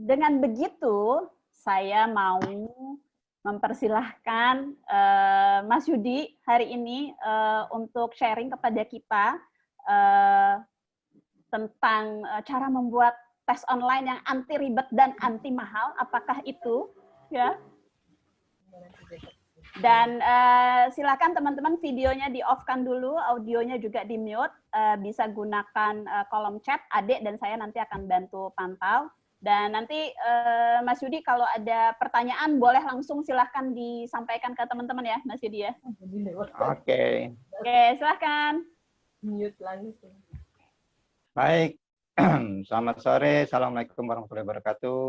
dengan begitu, saya mau mempersilahkan Mas Yudi hari ini untuk sharing kepada kita tentang cara membuat tes online yang anti ribet dan anti mahal. Apakah itu? Ya. Dan silakan teman-teman videonya di-off-kan dulu, audionya juga di-mute. Bisa gunakan kolom chat, adik dan saya nanti akan bantu pantau. Dan nanti Mas Yudi kalau ada pertanyaan boleh langsung silahkan disampaikan ke teman-teman ya, Mas Yudi ya. Oke. Oke, silahkan. Mute lagi. Baik. Selamat sore. Assalamualaikum warahmatullahi wabarakatuh.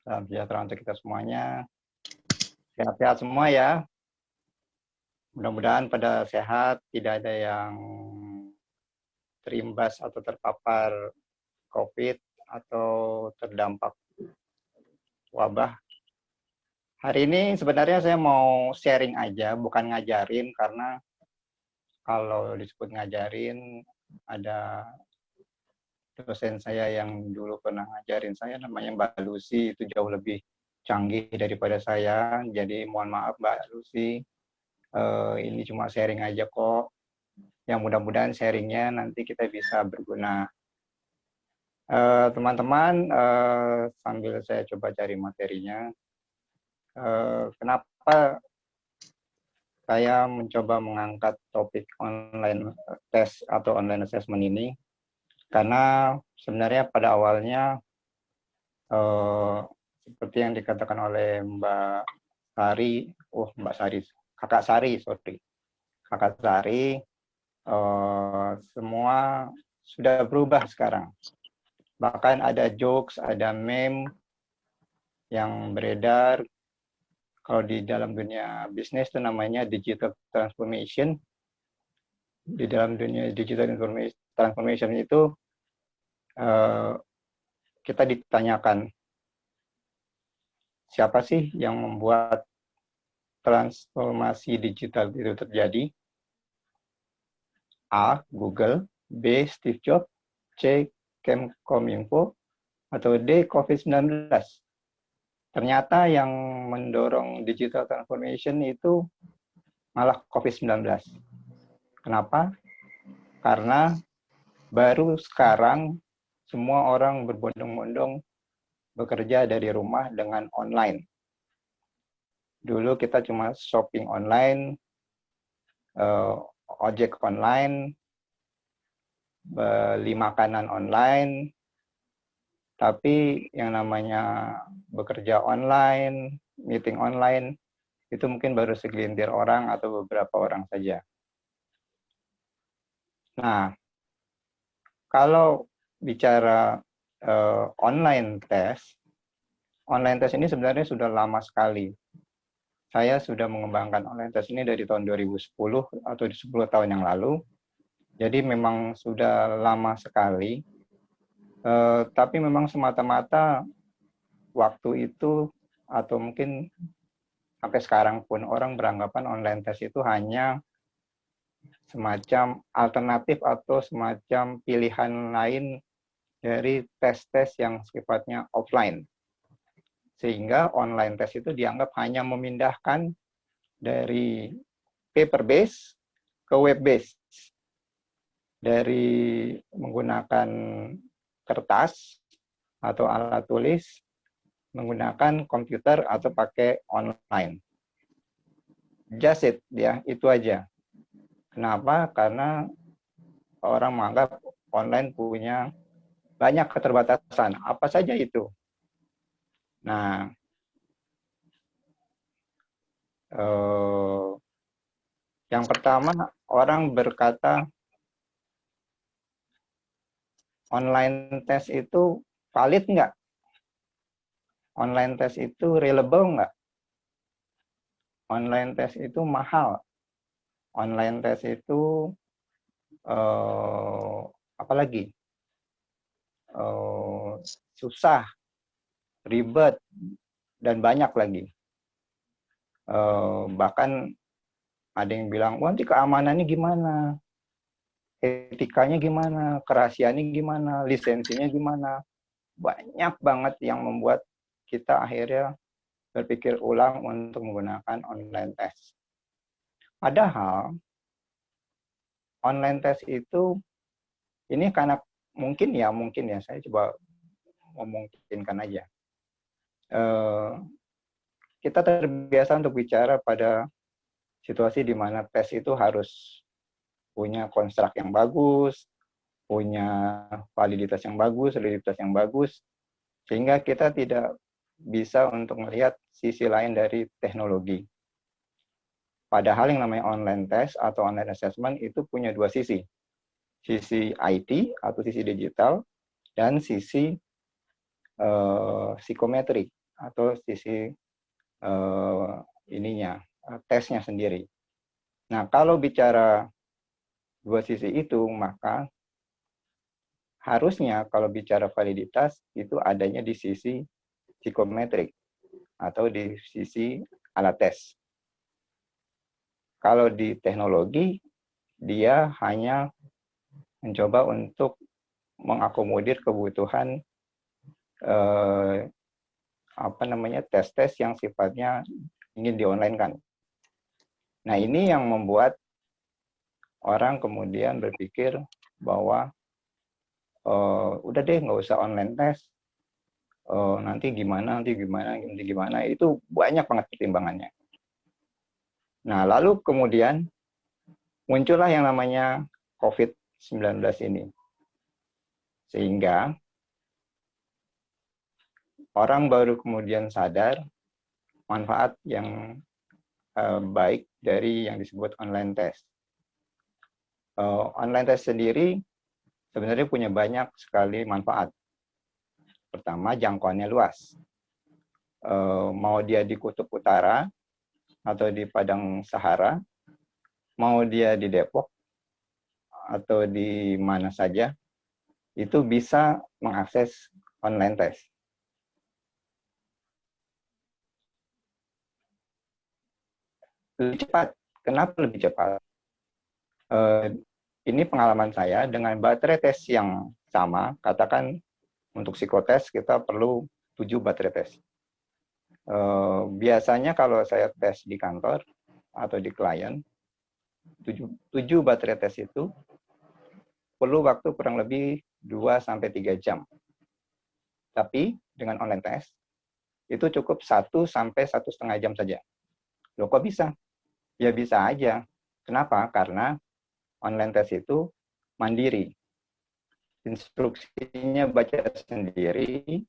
Salam sejahtera untuk kita semuanya. Sehat-sehat semua ya. Mudah-mudahan pada sehat, tidak ada yang terimbas atau terpapar COVID atau terdampak wabah. Hari ini sebenarnya saya mau sharing aja, bukan ngajarin, karena kalau disebut ngajarin, ada dosen saya yang dulu pernah ngajarin saya, namanya Mbak Lucy, itu jauh lebih canggih daripada saya, jadi mohon maaf Mbak Lucy. Ini cuma sharing aja kok. Yang mudah-mudahan sharingnya nanti kita bisa berguna. Teman-teman, sambil saya coba cari materinya, kenapa saya mencoba mengangkat topik online test atau online assessment ini? Karena sebenarnya pada awalnya, seperti yang dikatakan oleh Mbak Sari, Kakak Sari, semua sudah berubah sekarang. Bahkan ada jokes, ada meme yang beredar. Kalau di dalam dunia bisnis itu namanya digital transformation. Di dalam dunia digital transformation itu kita ditanyakan, siapa sih yang membuat transformasi digital itu terjadi? A. Google, B. Steve Jobs, C. Kemkominfo, atau D. COVID-19. Ternyata yang mendorong digital transformation itu malah COVID-19. Kenapa? Karena baru sekarang semua orang berbondong-bondong bekerja dari rumah dengan online. Dulu kita cuma shopping online, ojek online, beli makanan online, tapi yang namanya bekerja online, meeting online, itu mungkin baru segelintir orang atau beberapa orang saja. Nah, kalau bicara online test ini sebenarnya sudah lama sekali. Saya sudah mengembangkan online test ini dari tahun 2010 atau 10 tahun yang lalu. Jadi memang sudah lama sekali. Tapi memang semata-mata waktu itu atau mungkin sampai sekarang pun orang beranggapan online test itu hanya semacam alternatif atau semacam pilihan lain dari tes-tes yang sifatnya offline. Sehingga online test itu dianggap hanya memindahkan dari paper base ke web base. Dari menggunakan kertas atau alat tulis, menggunakan komputer atau pakai online. Just it, ya, itu aja. Kenapa? Karena orang menganggap online punya banyak keterbatasan. Apa saja itu? Nah, yang pertama, orang berkata online test itu valid nggak? Online test itu reliable nggak? Online test itu mahal. Online test itu apalagi? Susah, ribet, dan banyak lagi. Bahkan ada yang bilang, wah nanti keamanannya gimana? Etikanya gimana? Kerahasiaannya gimana? Lisensinya gimana? banyak banget yang membuat kita akhirnya berpikir ulang untuk menggunakan online test. Padahal online test itu ini karena mungkin ya saya coba memungkinkan aja. Kita terbiasa untuk bicara pada situasi di mana tes itu harus punya konstruk yang bagus, punya validitas yang bagus, sehingga kita tidak bisa untuk melihat sisi lain dari teknologi. Padahal yang namanya online test atau online assessment itu punya dua sisi. Sisi IT atau sisi digital, dan sisi psikometrik atau sisi tesnya sendiri. Nah, kalau bicara dua sisi itu, maka harusnya kalau bicara validitas itu adanya di sisi psikometrik atau di sisi alat tes. Kalau di teknologi, dia hanya mencoba untuk mengakomodir kebutuhan tes-tes yang sifatnya ingin di-online-kan. Nah, ini yang membuat orang kemudian berpikir bahwa udah deh nggak usah online test, nanti gimana, itu banyak banget pertimbangannya. Nah, lalu kemudian muncullah yang namanya COVID-19 ini. Sehingga orang baru kemudian sadar manfaat yang baik dari yang disebut online test. Online test sendiri sebenarnya punya banyak sekali manfaat. Pertama, jangkauannya luas. Mau dia di Kutub Utara atau di Padang Sahara, mau dia di Depok atau di mana saja, itu bisa mengakses online test. Lebih cepat. Kenapa lebih cepat? Ini pengalaman saya dengan baterai tes yang sama, katakan untuk psikotes kita perlu 7 baterai tes. Biasanya kalau saya tes di kantor atau di klien, 7 baterai tes itu perlu waktu kurang lebih 2-3 jam. Tapi dengan online test, itu cukup 1-1,5 jam saja. Loh kok bisa? Ya bisa aja. Kenapa? Karena online test itu mandiri. Instruksinya baca sendiri.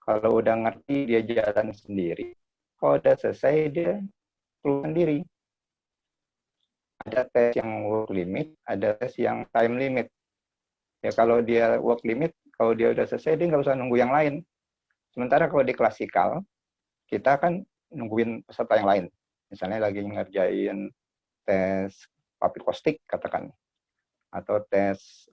Kalau udah ngerti, dia jalan sendiri. Kalau udah selesai, dia keluar sendiri. Ada tes yang work limit, ada tes yang time limit. Ya kalau dia work limit, kalau dia udah selesai, dia nggak usah nunggu yang lain. Sementara kalau di klasikal, kita kan nungguin peserta yang lain. Misalnya lagi ngerjain tes papir kostik, katakan. Atau tes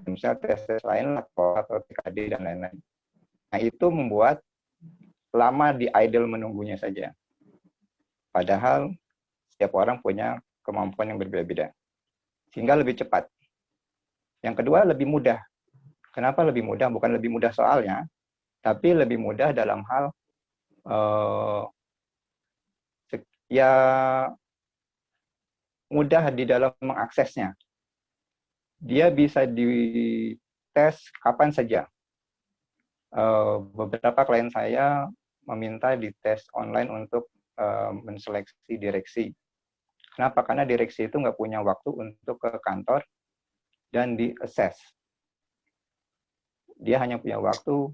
misalnya tes lain atau TKD dan lain-lain. Nah, itu membuat lama di idle menunggunya saja. Padahal setiap orang punya kemampuan yang berbeda-beda. Sehingga lebih cepat. Yang kedua, lebih mudah. Kenapa lebih mudah? Bukan lebih mudah soalnya, tapi lebih mudah dalam hal mudah di dalam mengaksesnya. Dia bisa dites kapan saja. Beberapa klien saya meminta dites online untuk menseleksi direksi. Kenapa? Karena direksi itu nggak punya waktu untuk ke kantor dan di-assess. Dia hanya punya waktu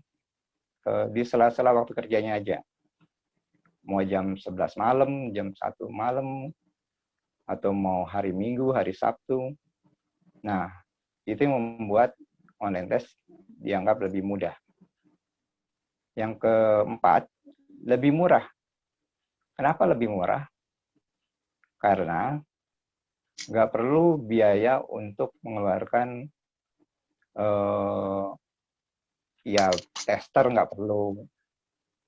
di sela-sela waktu kerjanya aja. Mau jam 11 malam, jam 1 malam, atau mau hari Minggu, hari Sabtu. Nah, itu yang membuat online test dianggap lebih mudah. Yang keempat, lebih murah. Kenapa lebih murah? Karena nggak perlu biaya untuk mengeluarkan tester nggak perlu,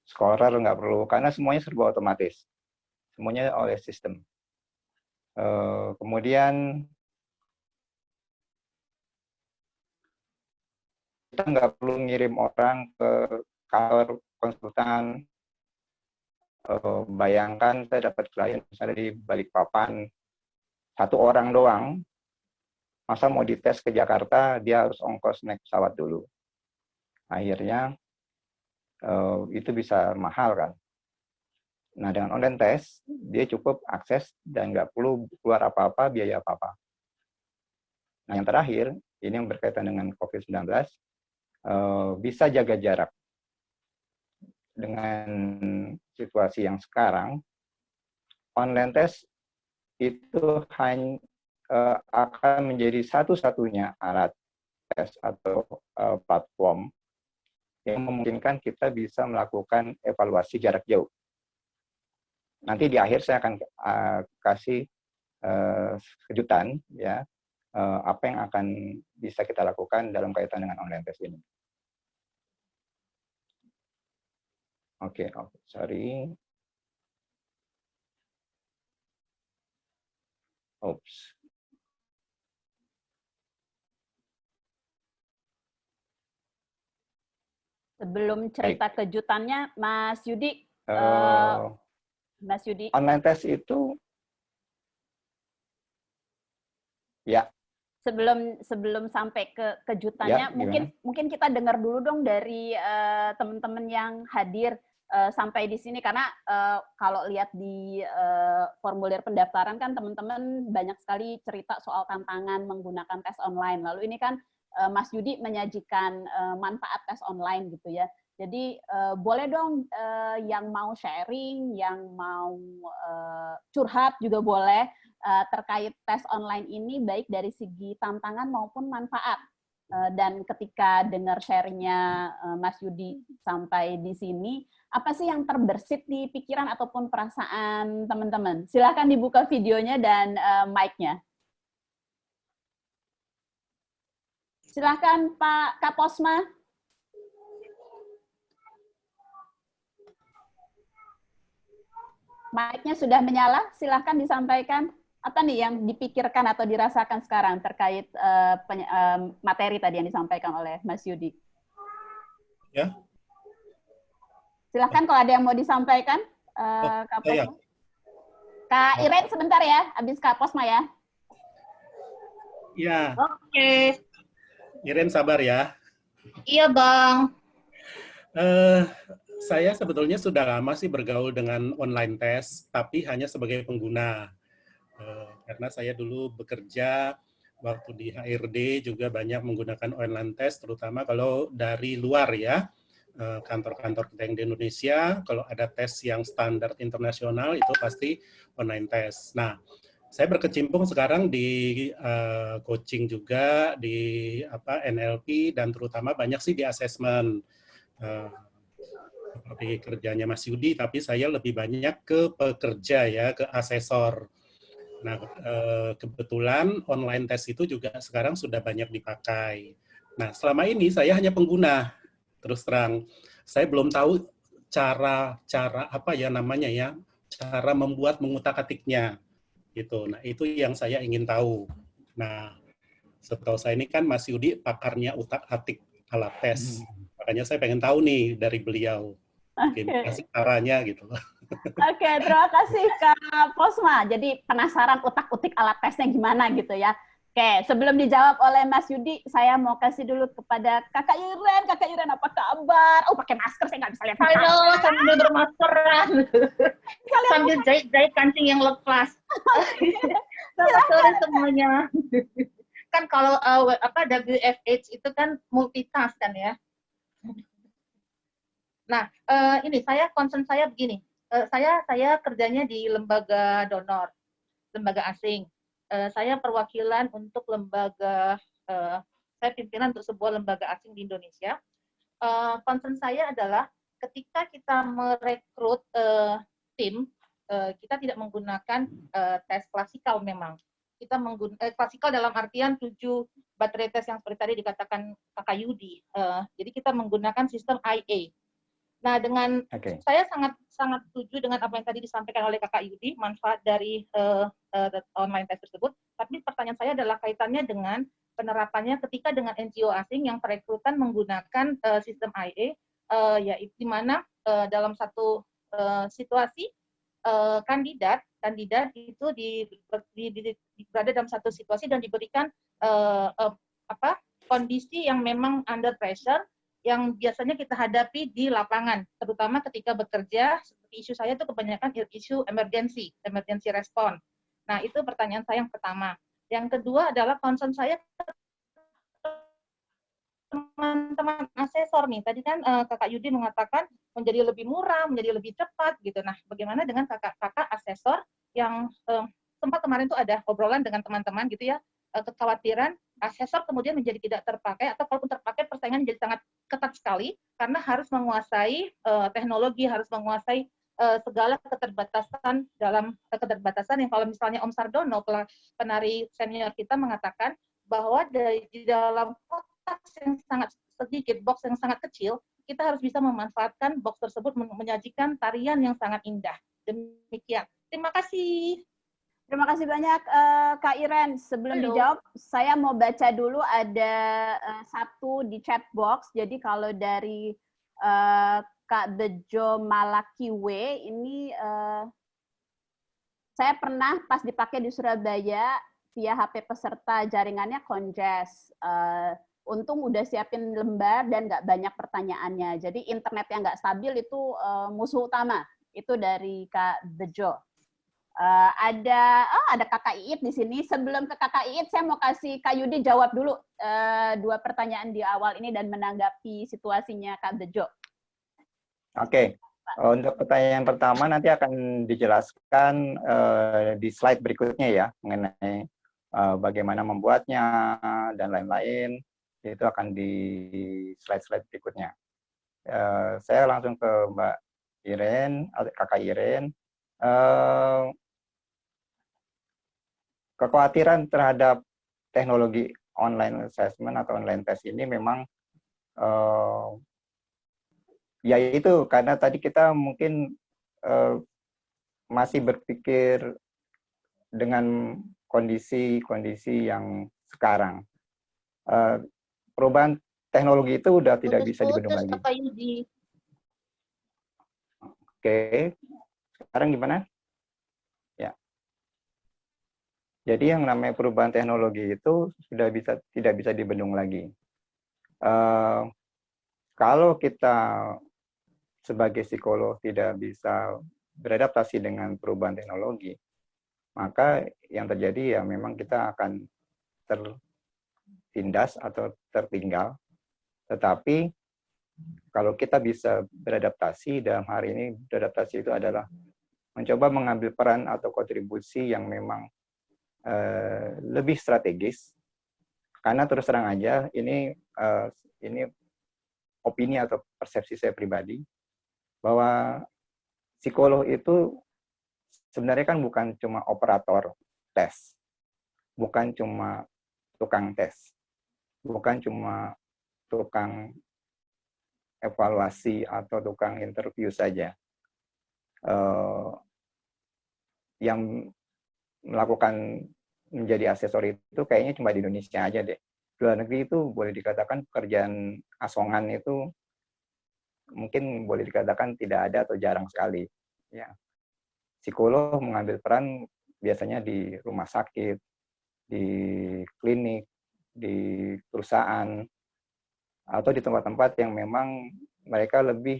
scorer nggak perlu, karena semuanya serba otomatis. Semuanya oleh sistem. Kemudian kita nggak perlu ngirim orang ke kantor konsultan. Bayangkan saya dapat klien misalnya di Balikpapan, 1 orang doang, masa mau dites ke Jakarta, dia harus ongkos naik pesawat dulu. Akhirnya itu bisa mahal kan. Nah, dengan online test, dia cukup akses dan nggak perlu keluar apa-apa, biaya apa-apa. Nah, yang terakhir, ini yang berkaitan dengan COVID-19, bisa jaga jarak. Dengan situasi yang sekarang, online test itu hanya akan menjadi satu-satunya alat tes atau platform yang memungkinkan kita bisa melakukan evaluasi jarak jauh. Nanti di akhir saya akan kasih kejutan, ya, apa yang akan bisa kita lakukan dalam kaitan dengan online test ini. Oke, sorry. Oops. Sebelum cerita kejutannya, Mas Yudi, Mas Yudi. Online test itu, ya. Sebelum sampai ke kejutannya, ya, mungkin kita dengar dulu dong dari teman-teman yang hadir sampai di sini, karena kalau lihat di formulir pendaftaran kan teman-teman banyak sekali cerita soal tantangan menggunakan tes online. Lalu ini kan Mas Yudi menyajikan manfaat tes online gitu ya. Jadi boleh dong yang mau sharing, yang mau curhat juga boleh terkait tes online ini, baik dari segi tantangan maupun manfaat. Dan ketika dengar share-nya Mas Yudi sampai di sini, apa sih yang terbersit di pikiran ataupun perasaan teman-teman? Silahkan dibuka videonya dan mic-nya. Silahkan Pak Kaposma. Mic-nya sudah menyala, silahkan disampaikan. Apa nih yang dipikirkan atau dirasakan sekarang terkait materi tadi yang disampaikan oleh Mas Yudi? Ya. Silahkan kalau ada yang mau disampaikan, Kak Posma. Kak Iren sebentar ya, habis Kak Posma ya. Iya. Oke. Iren sabar ya. Iya Bang. Saya sebetulnya sudah lama sih bergaul dengan online test, tapi hanya sebagai pengguna. Karena saya dulu bekerja waktu di HRD juga banyak menggunakan online test, terutama kalau dari luar ya, kantor-kantor kita yang di Indonesia, kalau ada tes yang standar internasional itu pasti online test. Nah, saya berkecimpung sekarang di coaching juga, di NLP, dan terutama banyak sih di assessment. Seperti kerjanya Mas Yudi, tapi saya lebih banyak ke pekerja ya, ke asesor. Nah, kebetulan online test itu juga sekarang sudah banyak dipakai. Nah, selama ini saya hanya pengguna, terus terang. Saya belum tahu cara apa ya namanya ya, cara membuat mengutak-atiknya. Gitu. Nah, itu yang saya ingin tahu. Nah, setahu saya ini kan Mas Yudi pakarnya utak-atik alat tes. Makanya saya pengen tahu nih dari beliau. Gimana sih caranya gitu. Oke, terima kasih Kak Posma. Jadi penasaran utak-utik alat tesnya gimana gitu ya. Oke, sebelum dijawab oleh Mas Yudi, saya mau kasih dulu kepada Kakak Iren. Kakak Iren, apa kabar? Oh, pakai masker, saya nggak bisa lihat. Halo, sambil bermaskeran. Sambil jahit-jahit kancing yang lepas. Sore semuanya. Kan kalau WFH itu kan multitask kan ya. Nah, ini concern saya begini. Saya kerjanya di lembaga donor, lembaga asing. Saya perwakilan untuk lembaga, saya pimpinan untuk sebuah lembaga asing di Indonesia. Concern saya adalah ketika kita merekrut tim, kita tidak menggunakan tes klasikal memang. Kita menggunakan klasikal dalam artian 7 baterai tes yang seperti tadi dikatakan Kakak Yudi. Jadi kita menggunakan sistem IA. Nah, saya sangat setuju dengan apa yang tadi disampaikan oleh Kakak Yudi, manfaat dari online test tersebut. Tapi pertanyaan saya adalah kaitannya dengan penerapannya ketika dengan NGO asing yang perekrutan menggunakan sistem IA, yaitu di mana dalam satu situasi kandidat itu berada dalam satu situasi dan diberikan kondisi yang memang under pressure yang biasanya kita hadapi di lapangan, terutama ketika bekerja. Seperti isu saya itu kebanyakan isu emergency respon. Nah, itu pertanyaan saya yang pertama. Yang kedua adalah concern saya teman-teman asesor nih. Tadi kan Kakak Yudi mengatakan menjadi lebih murah, menjadi lebih cepat gitu. Nah, bagaimana dengan kakak-kakak asesor yang sempat kemarin tuh ada obrolan dengan teman-teman gitu ya, kekhawatiran asesor kemudian menjadi tidak terpakai, atau kalaupun terpakai persaingan menjadi sangat ketat sekali karena harus menguasai teknologi, harus menguasai segala keterbatasan yang kalau misalnya Om Sardono, penari senior kita, mengatakan bahwa di dalam kotak yang sangat sedikit, box yang sangat kecil, kita harus bisa memanfaatkan box tersebut menyajikan tarian yang sangat indah. Demikian. Terima kasih. Terima kasih banyak Kak Iren. Sebelum Halo. dijawab, saya mau baca dulu ada satu di chat box. Jadi kalau dari Kak Bejo Malakiwe ini saya pernah pas dipakai di Surabaya via HP peserta jaringannya conges. Untung udah siapin lembar dan nggak banyak pertanyaannya. Jadi internet yang nggak stabil itu musuh utama. Itu dari Kak Bejo. Ada Kakak Iit di sini. Sebelum ke Kakak Iit, saya mau kasih Kak Yudi jawab dulu dua pertanyaan di awal ini dan menanggapi situasinya Kak Bejo. Oke. Untuk pertanyaan pertama nanti akan dijelaskan di slide berikutnya ya, mengenai bagaimana membuatnya dan lain-lain. Itu akan di slide-slide berikutnya. Saya langsung ke Mbak Iren, Kakak Iren. Kekhawatiran terhadap teknologi online assessment atau online test ini memang ya itu karena tadi kita mungkin masih berpikir dengan kondisi yang sekarang. Perubahan teknologi itu udah tidak bisa dibendung lagi. Oke, sekarang gimana? Ya. Jadi yang namanya perubahan teknologi itu sudah tidak bisa dibendung lagi. Kalau kita sebagai psikolog tidak bisa beradaptasi dengan perubahan teknologi, maka yang terjadi ya memang kita akan tertindas atau tertinggal. Tetapi kalau kita bisa beradaptasi, dalam hari ini beradaptasi itu adalah mencoba mengambil peran atau kontribusi yang memang lebih strategis, karena terus terang aja ini opini atau persepsi saya pribadi bahwa psikolog itu sebenarnya kan bukan cuma operator tes, bukan cuma tukang tes, bukan cuma tukang evaluasi atau tukang interview saja. Yang melakukan menjadi asesor itu kayaknya cuma di Indonesia aja deh. Di luar negeri itu boleh dikatakan pekerjaan asongan itu mungkin boleh dikatakan tidak ada atau jarang sekali. Ya. Psikolog mengambil peran biasanya di rumah sakit, di klinik, di perusahaan, atau di tempat-tempat yang memang mereka lebih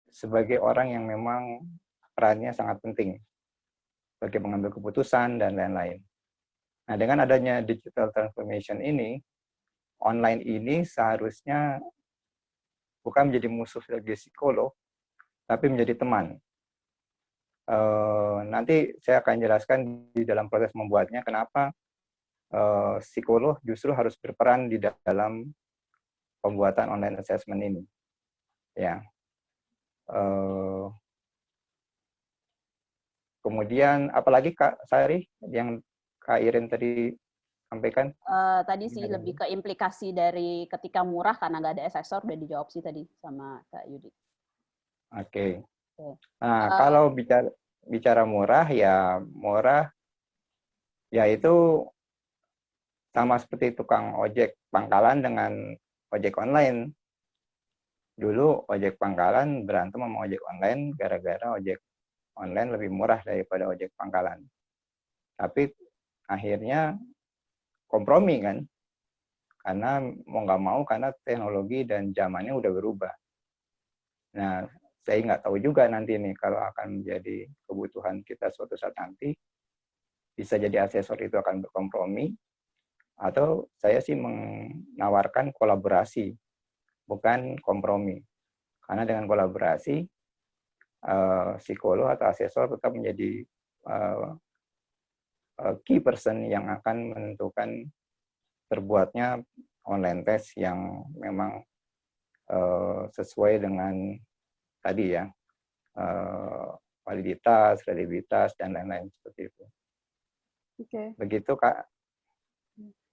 sebagai orang yang memang perannya sangat penting bagi mengambil keputusan dan lain-lain. Nah, dengan adanya digital transformation ini, online ini seharusnya bukan menjadi musuh bagi psikolog, tapi menjadi teman. Nanti saya akan jelaskan di dalam proses membuatnya kenapa psikolog justru harus berperan di dalam pembuatan online assessment ini. Ya. Kemudian apalagi Kak Sari yang Kak Iren tadi sampaikan? Tadi sih lebih ke implikasi dari ketika murah karena nggak ada asesor, udah dijawab sih tadi sama Kak Yudi. Oke. Nah, kalau bicara murah ya itu sama seperti tukang ojek pangkalan dengan ojek online. Dulu ojek pangkalan berantem sama ojek online gara-gara ojek online lebih murah daripada ojek pangkalan. Tapi akhirnya kompromi kan, karena mau nggak mau karena teknologi dan zamannya udah berubah. Nah, saya nggak tahu juga nanti nih kalau akan menjadi kebutuhan kita suatu saat nanti, bisa jadi asesor itu akan berkompromi, atau saya sih menawarkan kolaborasi, bukan kompromi. Karena dengan kolaborasi, psikolog atau asesor tetap menjadi key person yang akan menentukan terbuatnya online test yang memang sesuai dengan tadi ya, validitas, kredibilitas, dan lain-lain seperti itu. Oke. Begitu, Kak.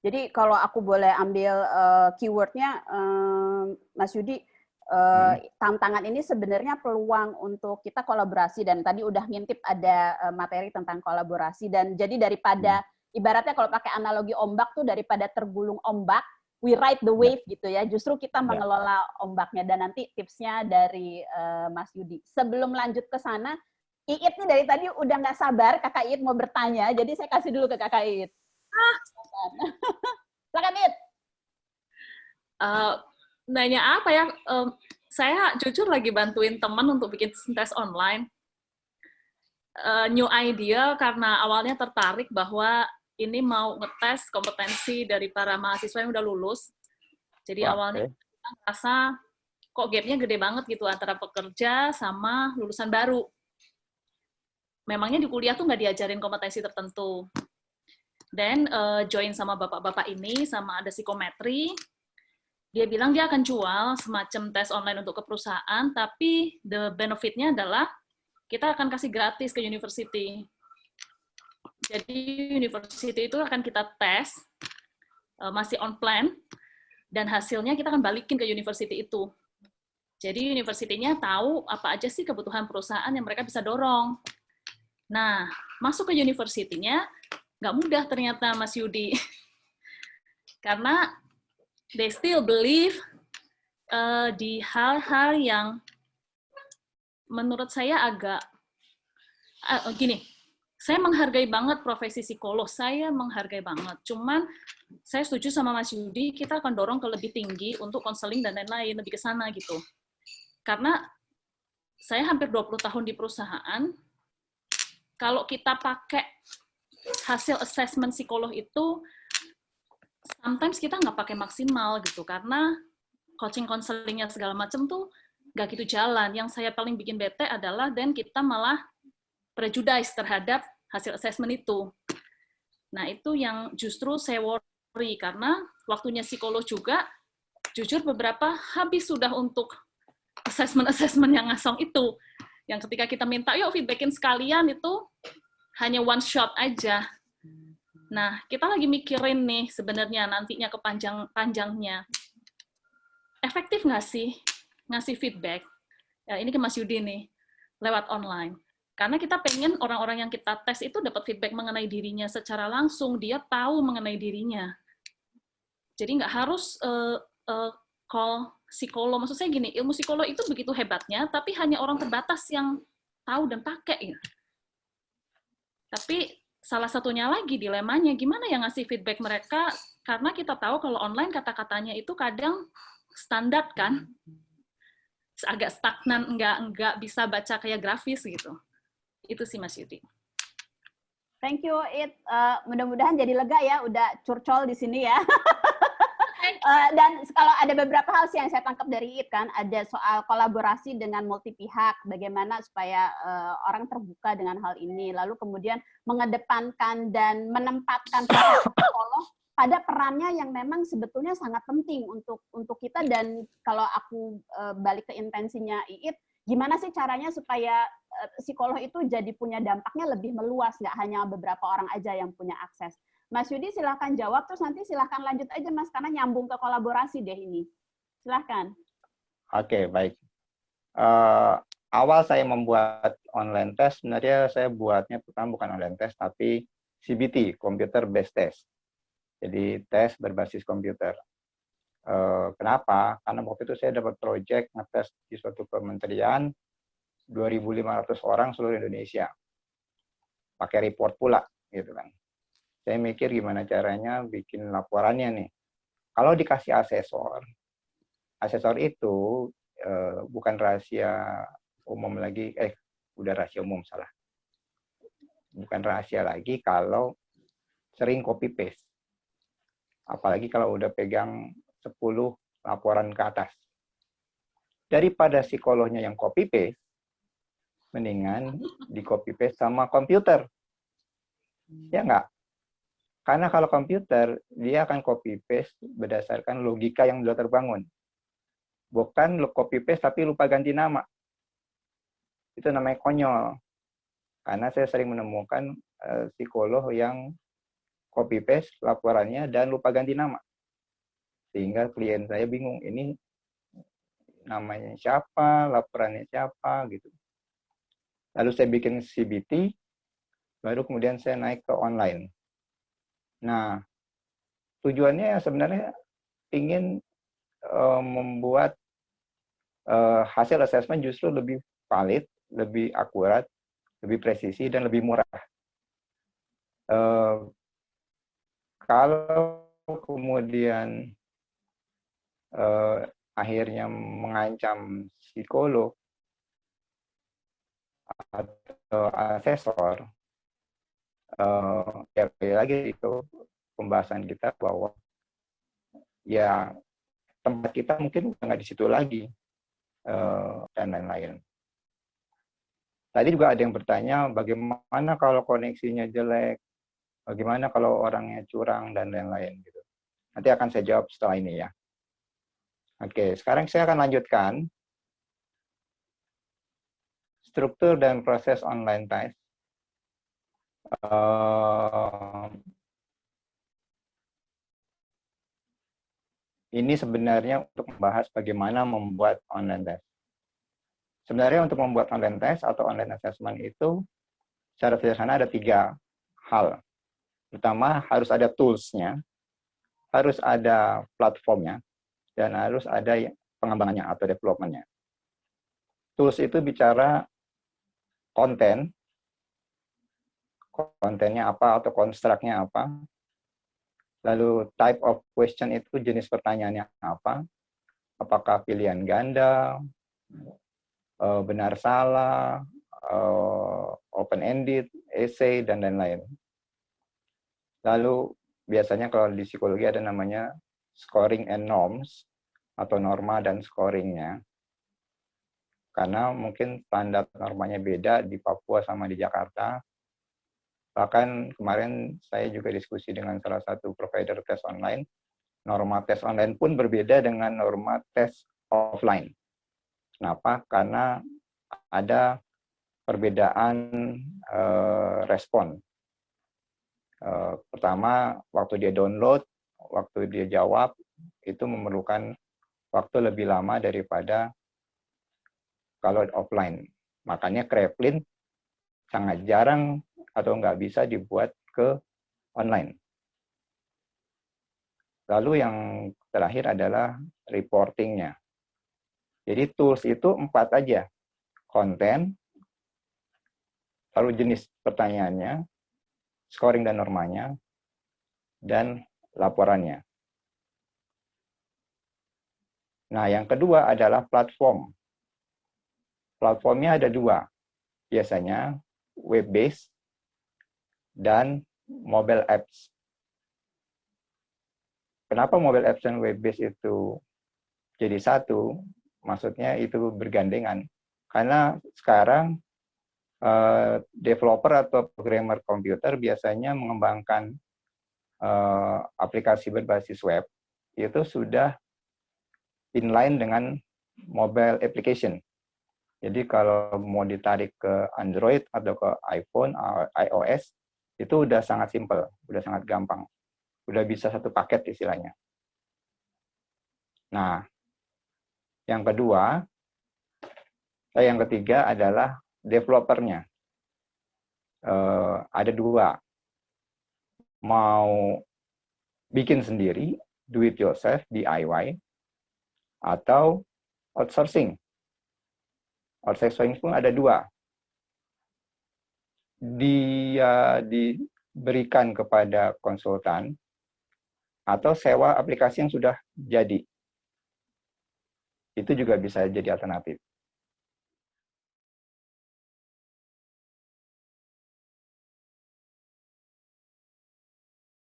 Jadi kalau aku boleh ambil keywordnya, Mas Yudi, tantangan ini sebenarnya peluang untuk kita kolaborasi, dan tadi udah ngintip ada materi tentang kolaborasi, dan jadi daripada ibaratnya kalau pakai analogi ombak tuh, daripada tergulung ombak, we ride the wave gitu ya, justru kita mengelola ombaknya. Dan nanti tipsnya dari Mas Yudi. Sebelum lanjut ke sana, Iit nih dari tadi udah nggak sabar, Kakak Iit mau bertanya, jadi saya kasih dulu ke Kakak Iit. Silakan Iit. Nanya apa ya? Saya jujur lagi bantuin teman untuk bikin tes online. New idea karena awalnya tertarik bahwa ini mau ngetes kompetensi dari para mahasiswa yang udah lulus. Jadi awalnya kita merasa kok gapnya gede banget gitu antara pekerja sama lulusan baru. Memangnya di kuliah tuh nggak diajarin kompetensi tertentu. Dan join sama bapak-bapak ini, sama ada psikometri. Dia bilang dia akan jual semacam tes online untuk ke perusahaan, tapi the benefit-nya adalah kita akan kasih gratis ke university. Jadi university itu akan kita tes, masih on plan, dan hasilnya kita akan balikin ke university itu. Jadi university-nya tahu apa aja sih kebutuhan perusahaan yang mereka bisa dorong. Nah, masuk ke university-nya nggak mudah ternyata, Mas Yudi. Karena they still believe di hal-hal yang menurut saya agak gini, saya menghargai banget profesi psikolog, saya menghargai banget. Cuman saya setuju sama Mas Yudi, kita akan dorong ke lebih tinggi untuk konseling dan lain-lain, lebih ke sana gitu. Karena saya hampir 20 tahun di perusahaan, kalau kita pakai hasil assessment psikolog itu, sometimes kita nggak pakai maksimal gitu, karena coaching konselingnya segala macam tuh nggak gitu jalan. Yang saya paling bikin bete adalah dan kita malah prejudice terhadap hasil assessment itu. Nah, itu yang justru saya worry, karena waktunya psikolog juga, jujur beberapa habis sudah untuk assessment-assessment yang ngasong itu. Yang ketika kita minta, yuk feedbackin sekalian, itu hanya one shot aja. Nah, kita lagi mikirin nih sebenarnya nantinya ke panjangnya. Efektif nggak sih ngasih feedback? Ya, ini ke Mas Yudi nih, lewat online. Karena kita pengen orang-orang yang kita tes itu dapat feedback mengenai dirinya secara langsung, dia tahu mengenai dirinya. Jadi nggak harus call psikolog. Maksud saya gini, ilmu psikolog itu begitu hebatnya, tapi hanya orang terbatas yang tahu dan pakai. Ya. Tapi salah satunya lagi dilemanya, gimana ya ngasih feedback mereka, karena kita tahu kalau online kata-katanya itu kadang standar kan, agak stagnan, nggak bisa baca kayak grafis gitu. Itu sih Mas Yudi. Thank you, It. Mudah-mudahan jadi lega ya, udah curcol di sini ya. Dan kalau ada beberapa hal sih yang saya tangkap dari It kan, ada soal kolaborasi dengan multi pihak, bagaimana supaya orang terbuka dengan hal ini, lalu kemudian mengedepankan dan menempatkan psikolog pada perannya yang memang sebetulnya sangat penting untuk kita. Dan kalau aku balik ke intensinya It, gimana sih caranya supaya psikolog itu jadi punya dampaknya lebih meluas, nggak hanya beberapa orang aja yang punya akses. Mas Yudi silahkan jawab, terus nanti silahkan lanjut aja Mas, karena nyambung ke kolaborasi deh ini. Silahkan. Oke, baik. Awal saya membuat online test, sebenarnya saya buatnya pertama bukan online test, tapi CBT, Computer Based Test. Jadi tes berbasis komputer. Kenapa? Karena waktu itu saya dapat proyek ngetes di suatu kementerian 2.500 orang seluruh Indonesia. Pakai report pula, gitu kan. Saya mikir gimana caranya bikin laporannya nih. Kalau dikasih asesor itu bukan rahasia umum lagi, udah rahasia umum, salah. Bukan rahasia lagi kalau sering copy paste. Apalagi kalau udah pegang 10 laporan ke atas. Daripada psikolognya yang copy paste, mendingan di copy paste sama komputer. Ya enggak? Karena kalau komputer, dia akan copy paste berdasarkan logika yang sudah terbangun. Bukan copy paste tapi lupa ganti nama. Itu namanya konyol. Karena saya sering menemukan psikolog yang copy paste laporannya dan lupa ganti nama. Sehingga klien saya bingung, ini namanya siapa, laporannya siapa, gitu. Lalu saya bikin CBT, baru kemudian saya naik ke online. Nah, tujuannya sebenarnya ingin membuat hasil assessment justru lebih valid, lebih akurat, lebih presisi, dan lebih murah. Kalau kemudian akhirnya mengancam psikolog atau asesor, ya lagi itu pembahasan kita bahwa ya tempat kita mungkin nggak di situ lagi dan lain-lain. Tadi juga ada yang bertanya bagaimana kalau koneksinya jelek, bagaimana kalau orangnya curang dan lain-lain gitu. Nanti akan saya jawab setelah ini ya. Oke, sekarang saya akan lanjutkan struktur dan proses online test. Ini sebenarnya untuk membahas bagaimana membuat online test. Sebenarnya untuk membuat online test atau online assessment itu secara sederhana ada 3 hal. Pertama, harus ada tools-nya, harus ada platformnya, dan harus ada pengembangannya atau development-nya. Tools itu bicara konten, kontennya apa atau konstruknya apa. Lalu type of question itu jenis pertanyaannya apa. Apakah pilihan ganda, benar salah, open-ended, essay, dan lain-lain. Lalu biasanya kalau di psikologi ada namanya scoring and norms, atau norma dan scoringnya. Karena mungkin standar normanya beda di Papua sama di Jakarta. Bahkan kemarin saya juga diskusi dengan salah satu provider tes online. Norma tes online pun berbeda dengan norma tes offline. Kenapa? Karena ada perbedaan respon. Pertama, waktu dia download, waktu dia jawab, itu memerlukan waktu lebih lama daripada kalau offline. Makanya Kreplin sangat jarang atau nggak bisa dibuat ke online. Lalu yang terakhir adalah reporting-nya. Jadi tools itu 4 aja. Konten, lalu jenis pertanyaannya, scoring dan normanya, dan laporannya. Nah, yang kedua adalah platform. Platformnya ada 2. Biasanya web-based dan mobile apps. Kenapa mobile apps dan web-based itu jadi satu? Maksudnya itu bergandengan. Karena sekarang developer atau programmer komputer biasanya mengembangkan aplikasi berbasis web, itu sudah inline dengan mobile application. Jadi kalau mau ditarik ke Android atau ke iPhone, iOS, itu udah sangat simple, udah sangat gampang. Udah bisa satu paket istilahnya. Nah, yang ketiga adalah developernya. Ada 2. Mau bikin sendiri, do it yourself, DIY, atau outsourcing. Outsourcing pun ada dua. Dia diberikan kepada konsultan atau sewa aplikasi yang sudah jadi. Itu juga bisa jadi alternatif.